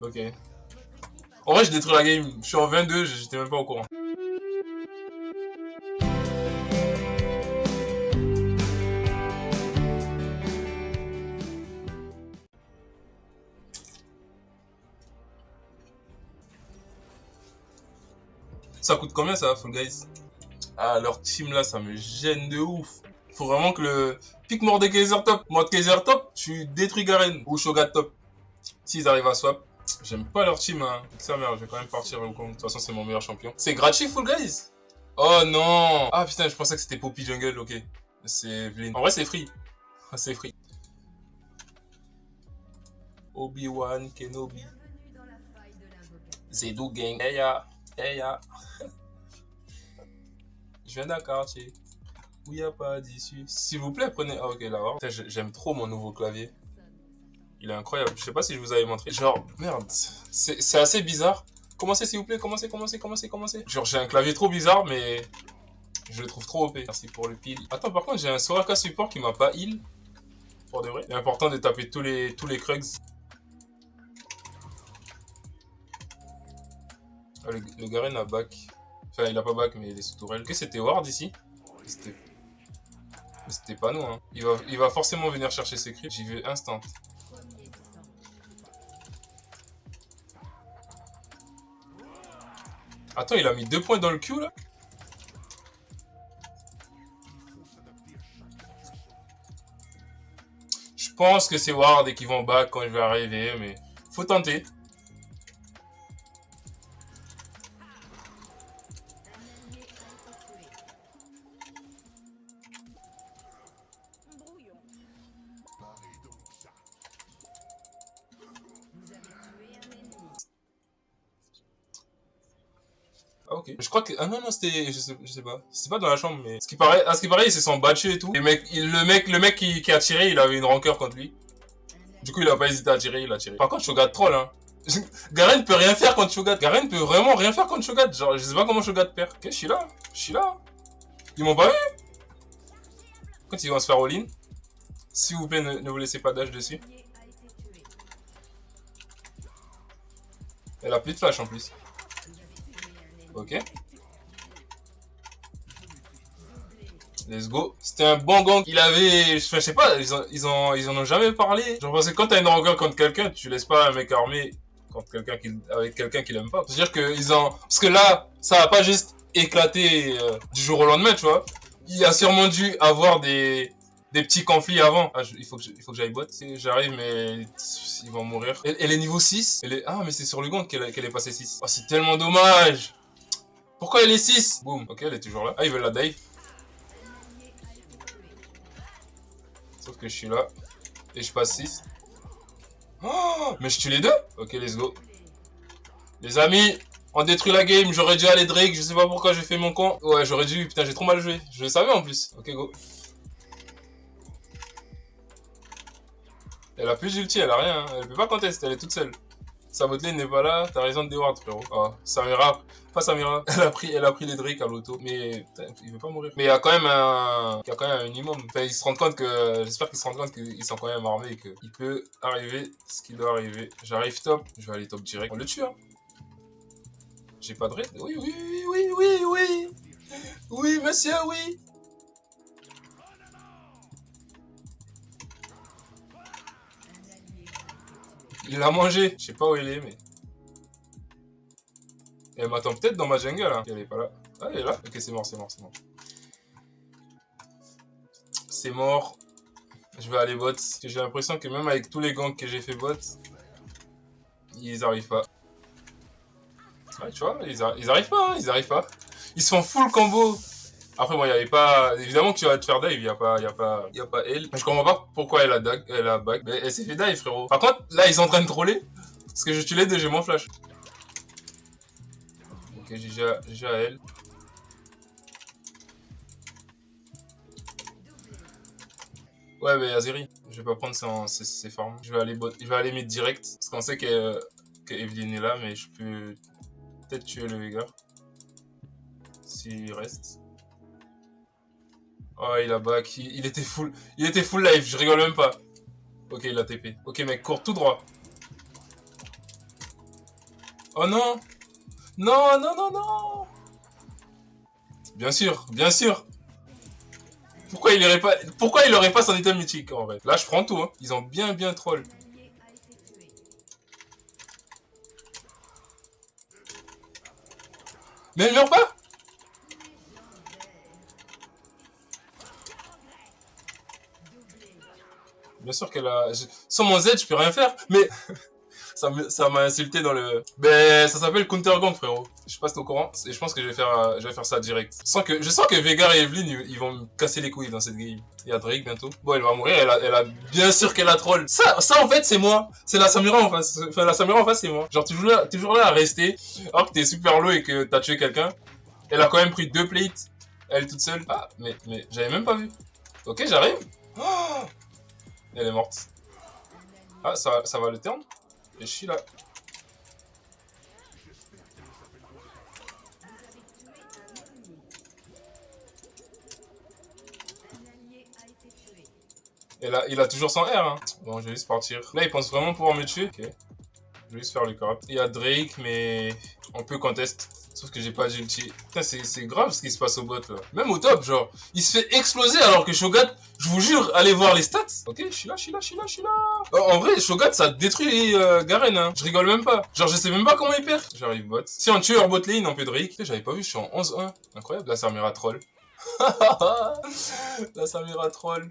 Ok. En vrai, je détruis la game. Je suis en 22, j'étais même pas au courant. Ça coûte combien ça, Fall Guys? Ah, leur team là, ça me gêne de ouf. Faut vraiment que le pick Mordekaiser top. Mordekaiser top, tu détruis Garen ou Shogat top. S'ils arrivent à swap. J'aime pas leur team, hein. Sa mère, je vais quand même partir au compte. De toute façon, c'est mon meilleur champion. C'est gratuit, Fall Guys? Oh non! Ah putain, je pensais que c'était Poppy Jungle, ok. C'est Evelyn. En vrai, c'est free. C'est free. Obi-Wan Kenobi. Zedo Gang. Hey ya. Hey ya. Je viens d'un quartier où y a pas d'issue. S'il vous plaît, prenez. Ah, ok, là. J'aime trop mon nouveau clavier. Il est incroyable. Je sais pas si je vous avais montré. Genre, merde. C'est assez bizarre. Commencez, s'il vous plaît. Commencez. Genre, j'ai un clavier trop bizarre, mais je le trouve trop OP. Merci pour le pile. Attends, par contre, j'ai un Soraka support qui m'a pas heal. Pour de vrai. Il est important de taper tous les Krugs. Ah, le Garen a back. Enfin, il a pas back, mais il est sous tourelle. Ok, c'était Ward ici. C'était pas nous, hein. Il va forcément venir chercher ses creeps. J'y vais instant. Attends, il a mis 2 points dans le Q, là. Je pense que c'est Ward et qu'ils vont back quand je vais arriver, mais faut tenter. Ah ok. Je crois que... Ah non, non, c'était... Je sais pas. C'est pas dans la chambre, mais... À ce qui paraît, ils se sont battus et tout. Le mec qui a tiré, il avait une rancœur contre lui. Du coup, il a pas hésité à tirer, il a tiré. Par contre, Shogat troll, hein. Garen peut rien faire contre Shogat. Garen peut vraiment rien faire contre Shogat. Genre, je sais pas comment Shogat perd. Ok, je suis là. Ils m'ont pas vu. Quand ils vont se faire all-in, s'il vous plaît, ne vous laissez pas dash dessus. Elle a plus de flash en plus. Ok. Let's go. C'était un bon gang. Il avait... Je sais pas, ils en ont jamais parlé. Genre parce que quand t'as une rancœur contre quelqu'un, tu laisses pas un mec armé contre avec quelqu'un qu'il aime pas. C'est-à-dire que ils ont... Parce que là, ça va pas juste éclater du jour au lendemain, tu vois. Il a sûrement dû avoir des petits conflits avant. Ah, il faut que j'aille bot. J'arrive, mais ils vont mourir. Elle est niveau 6. Ah, mais c'est sur le gang qu'elle est passée 6. Oh, c'est tellement dommage. Pourquoi elle est 6? Boum. Ok, elle est toujours là. Ah, ils veulent la dive. Sauf que je suis là. Et je passe 6. Oh, mais je tue les deux. Ok, let's go. Les amis, on détruit la game. J'aurais dû aller Drake. Je sais pas pourquoi j'ai fait mon con. Ouais, j'aurais dû. Putain, j'ai trop mal joué. Je le savais en plus. Ok, go. Elle a plus d'ulti, elle a rien. Hein. Elle peut pas contester, elle est toute seule. Sa botlane n'est pas là. T'as raison de déward, frérot. Oh, Samira. Pas Samira. Elle a pris les Drake à l'auto. Mais putain, il veut pas mourir. Mais il y a quand même un minimum. Enfin, ils se rendent compte que... J'espère qu'ils se rendent compte qu'ils sont quand même armés et qu'il peut arriver ce qui doit arriver. J'arrive top. Je vais aller top direct. On le tue, hein. J'ai pas de raid. Oui. Oui, monsieur, oui. Il l'a mangé. Je sais pas où il est, mais... Elle m'attend peut-être dans ma jungle, hein. Elle est pas là. Ah, elle est là. Ok, c'est mort. C'est mort. Je vais aller bot. J'ai l'impression que même avec tous les gangs que j'ai fait bot, ils arrivent pas. Ouais, tu vois, ils arrivent pas, hein, ils arrivent pas. Ils se font full combo. Après, bon, il y avait pas... Évidemment que tu vas te faire dive, il y a pas elle. Mais je comprends pas pourquoi elle a back. Mais elle s'est fait dive, frérot. Par contre, là, ils sont en train de troller. Parce que je tue les deux, j'ai mon flash. Ok, j'ai à elle. Ouais, mais Azeri, je vais pas prendre ses formes. Je vais aller mid direct. Parce qu'on sait que Evelyn est là, mais je peux peut-être tuer le Veigar. S'il reste. Oh, il a back. Il était full. Il était full life, je rigole même pas. Ok, il a TP. Ok, mec, cours tout droit. Oh non. Non, non, non, non. Bien sûr, bien sûr. Pourquoi il aurait pas son item mythique en vrai? Là, je prends tout, hein. Ils ont bien, bien troll. Mais elle meurt pas. Bien sûr qu'elle a... Sans mon Z, je peux rien faire. Mais ça m'a insulté dans le... Ben, ça s'appelle Counter Gang, frérot. Je sais pas si t'es au courant. Et je pense que je vais faire ça direct. Je sens que Veigar et Evelyn, ils vont me casser les couilles dans cette game. Il y a Drake bientôt. Bon, elle va mourir. Bien sûr qu'elle a troll. Ça en fait, c'est moi. C'est la Samira en face. Enfin, la Samira en face, c'est moi. Genre, toujours là à rester. Alors que t'es super low et que t'as tué quelqu'un. Elle a quand même pris 2 plates. Elle toute seule. Ah, mais j'avais même pas vu. Ok, j'arrive. Oh, elle est morte. Ah, ça va le turn. Et je suis là. Et là, il a toujours son R, hein. Bon, je vais juste partir. Là, il pense vraiment pouvoir me tuer. Ok. Je vais juste faire le corrupt. Il y a Drake, mais on peut contest. Sauf que j'ai pas d'ulti. Putain, c'est grave ce qui se passe au bot, là. Même au top, genre. Il se fait exploser alors que Shogat, je vous jure, allez voir les stats. Ok, je suis là. En vrai, Shogat, ça détruit Garen, hein. Je rigole même pas. Genre, je sais même pas comment il perd. J'arrive bot. Si on tue leur bot lane, on peut Drake. J'avais pas vu, je suis en 11-1. Incroyable. Là, Samira troll. Là, Samira troll.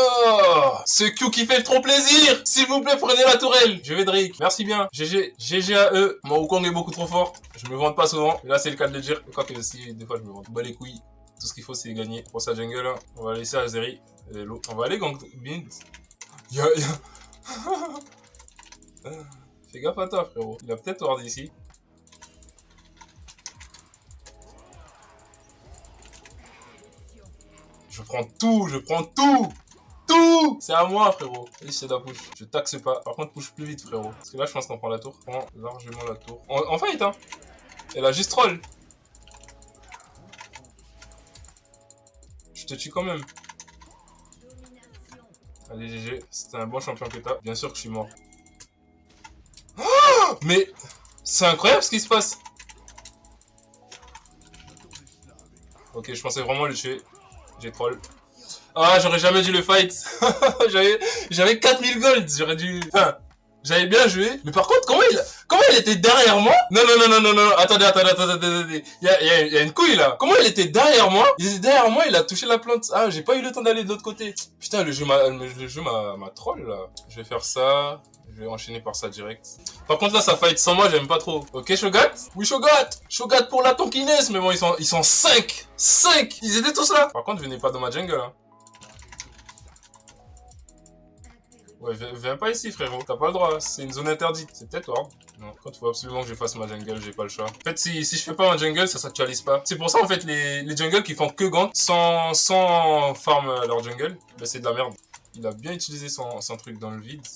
Oh, ce Q qui fait trop plaisir. S'il vous plaît, prenez la tourelle. Je vais Drake. Merci bien. GG. GG à eux. Mon Wukong est beaucoup trop fort. Je me vante pas souvent. Mais là, c'est le cas de le dire. Quoique aussi, des fois, je me vante. Bah les couilles. Tout ce qu'il faut, c'est gagner. Pour sa jungle, hein. On va laisser Azeri. On va aller gang Bind. Y'a... Fais gaffe à toi, frérot. Il a peut-être ward ici. Je prends tout. Tout. C'est à moi, frérot. Et c'est la push. Je taxe pas. Par contre, push plus vite, frérot. Parce que là, je pense qu'on prend la tour. On prend largement la tour. En fight, hein. Elle a juste troll. Je te tue quand même. Allez, GG. C'était un bon champion que t'as. Bien sûr que je suis mort. Oh, mais c'est incroyable ce qui se passe. Ok, je pensais vraiment le tuer. J'ai troll. Ah, j'aurais jamais dû le fight. J'avais 4000 gold. J'aurais dû... Enfin, j'avais bien joué. Mais par contre, comment il était derrière moi? Non. Attendez. Il y a une couille, là. Comment il était derrière moi? Il était derrière moi, il a touché la plante. Ah, j'ai pas eu le temps d'aller de l'autre côté. Putain, le jeu m'a troll, là. Je vais faire ça. Je vais enchaîner par ça direct. Par contre, là, ça fight sans moi, j'aime pas trop. Ok, Shogat? Oui, Shogat! Shogat pour la tonkiness. Mais bon, ils sont 5! 5! Ils étaient tous là. Par contre, venez pas dans ma jungle, hein. Ouais, viens pas ici, frérot. T'as pas le droit. C'est une zone interdite. C'est peut-être ward. Non, quand il faut absolument que je fasse ma jungle, j'ai pas le choix. En fait, si je fais pas ma jungle, ça s'actualise pas. C'est pour ça, en fait, les jungles qui font que gank sans farm leur jungle, bah, c'est de la merde. Il a bien utilisé son truc dans le vide.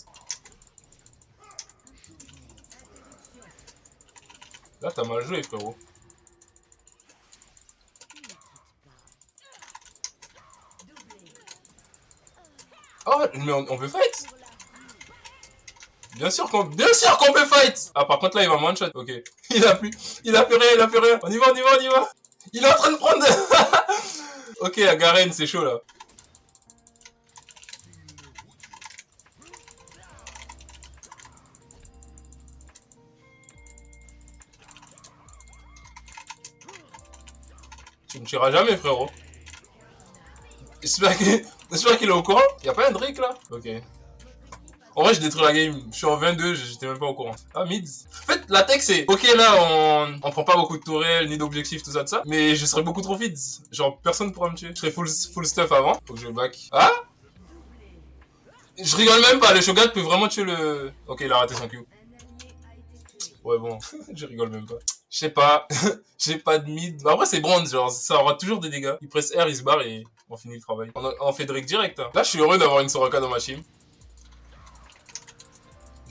Là, t'as mal joué, frérot. Oh, mais on peut fight? Bien sûr qu'on peut fight. Ah, par contre, là, il va one shot. Ok. Il a plus rien. On y va. Il est en train de prendre... Ok, à Garen, c'est chaud, là. Tu me tueras jamais, frérot. J'espère qu'il est au courant. Y'a pas un Drake, là? Ok. En vrai, je détruis la game. Je suis en 22, j'étais même pas au courant. Ah, mid. En fait, la tech, c'est... Ok, là, on prend pas beaucoup de tourelles, ni d'objectifs, tout ça. Mais je serais beaucoup trop feed. Genre, personne pourra me tuer. Je serais full stuff avant. Faut que je back. Ah? Je rigole même pas. Le Shogun peut vraiment tuer le... Ok, il a raté son Q. Ouais, bon. Je rigole même pas. Je sais pas. J'ai pas de mid. Bah, après, c'est bronze. Genre, ça aura toujours des dégâts. Il presse R, il se barre et on finit le travail. On fait Drake direct. Hein. Là, je suis heureux d'avoir une Soraka dans ma team.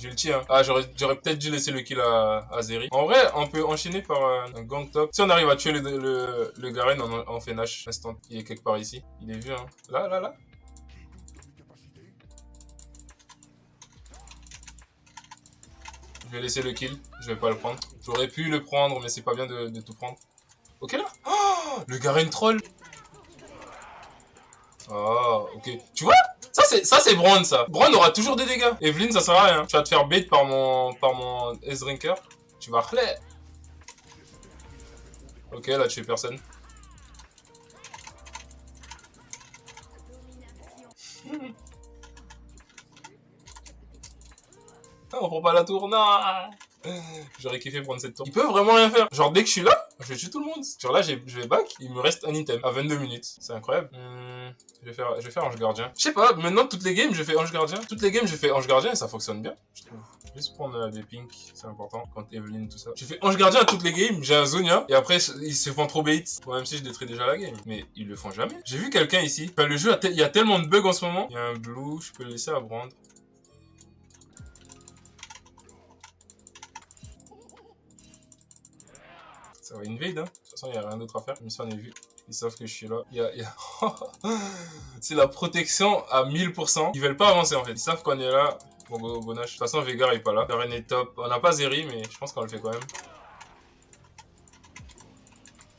J'ai ulti, hein. Ah, j'aurais peut-être dû laisser le kill à Zeri. En vrai, on peut enchaîner par un gang top. Si on arrive à tuer le Garen, on fait Nash. Instant. Il est quelque part ici. Il est vu, hein. Là. Je vais laisser le kill. Je vais pas le prendre. J'aurais pu le prendre, mais c'est pas bien de tout prendre. Ok, là. Oh, le Garen troll. Oh, ok. Tu vois? Ça c'est Braun, ça. Braun aura toujours des dégâts. Evelyn, ça sert à rien. Tu vas te faire bait par mon S-Drinker. Tu vas relais. Ok, là, tu fais personne. On prend pas la tour, non. J'aurais kiffé prendre cette tour. Il peut vraiment rien faire. Genre, dès que je suis là, je tue tout le monde. Genre là, je vais back, il me reste un item à 22 minutes. C'est incroyable. Je vais faire ange gardien. Je sais pas, maintenant, toutes les games, je fais ange gardien. Toutes les games, je fais ange gardien et ça fonctionne bien, je trouve. Juste prendre des pinks, c'est important. Contre Evelyn, tout ça. J'ai fait ange gardien à toutes les games, j'ai un Zonia. Et après, ils se font trop bait. Bon, même si je détruis déjà la game. Mais ils le font jamais. J'ai vu quelqu'un ici. Enfin, le jeu, il y a tellement de bugs en ce moment. Il y a un blue, je peux le laisser à Brand. Ça va invade, hein. De toute façon, il n'y a rien d'autre à faire. Même si on est vu. Ils savent que je suis là. C'est la protection à 1000%. Ils veulent pas avancer, en fait. Ils savent qu'on est là. Bon, go Nash. De toute façon, Veigar est pas là. Garen est top. On n'a pas Zeri, mais je pense qu'on le fait quand même.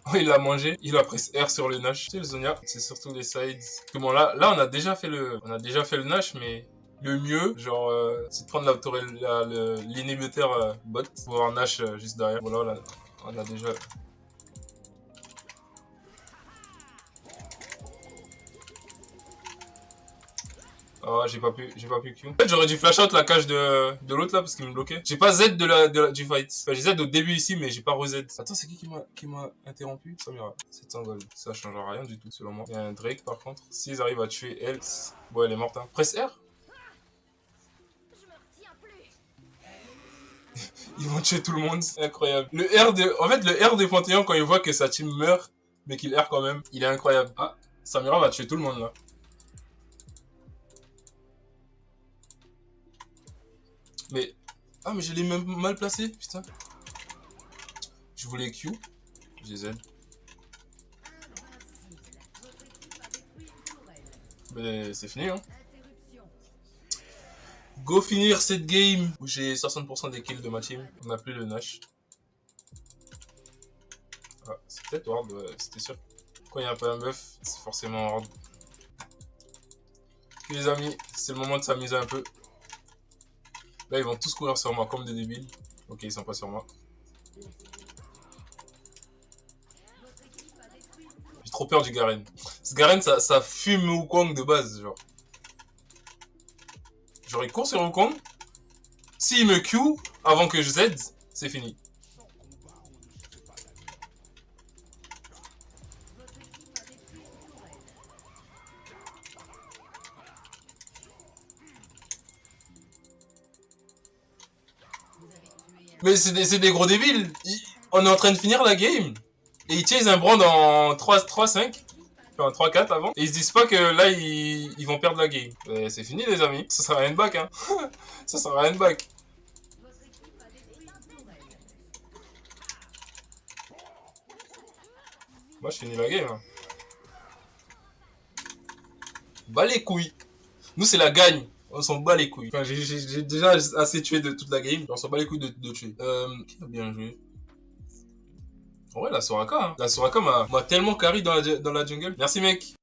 Oh, il l'a mangé. Il a pris R sur le Nash. C'est le Zonia. C'est surtout les sides. Bon, là, on a déjà fait le Nash, mais le mieux, genre, c'est de prendre l'inhibiteur bot pour avoir Nash juste derrière. Bon, là, on a déjà... Ah, j'ai pas pu Q. En fait, j'aurais dû flash out la cage de l'autre là parce qu'il me bloquait. J'ai pas Z du fight. Enfin, j'ai Z au début ici, mais j'ai pas re-Z. Attends, c'est qui m'a interrompu? Samira. 700 gold. Ça change rien du tout, selon moi. Il y a un Drake par contre. S'ils arrivent à tuer elle, bon, elle est morte. Hein. Presse R. Ils vont tuer tout le monde. C'est incroyable. En fait, le R de Panthéon, quand il voit que sa team meurt, mais qu'il R quand même, il est incroyable. Ah, Samira va tuer tout le monde là. Mais... Ah, mais je l'ai même mal placé, putain. Je voulais Q. J'ai Z. Mais c'est fini, hein. Go finir cette game où j'ai 60% des kills de ma team. On n'a plus le Nash. Ah, c'est peut-être Ward, ouais, c'était sûr. Quand il n'y a pas un buff, c'est forcément Ward. Ok, les amis, c'est le moment de s'amuser un peu. Là, ils vont tous courir sur moi comme des débiles. Ok, ils sont pas sur moi. J'ai trop peur du Garen. Ce Garen, ça fume Wukong de base, genre. Genre, il court sur Wukong. S'il me Q avant que je Z, c'est fini. Mais c'est des gros débiles. On est en train de finir la game. Et ils chase un Brand en 3-5. Enfin, 3-4 avant. Et ils se disent pas que là, ils vont perdre la game. C'est fini, les amis. Ça sert à rien de back, hein. Ça sert à rien de back. Moi, je finis la game. Hein. Bas les couilles. Nous, c'est la gagne. On s'en bat les couilles. Enfin, j'ai déjà assez tué de toute la game. On s'en bat les couilles de tuer. Qui a bien joué? En vrai, la Soraka, hein. La Soraka m'a tellement carry dans la jungle. Merci, mec.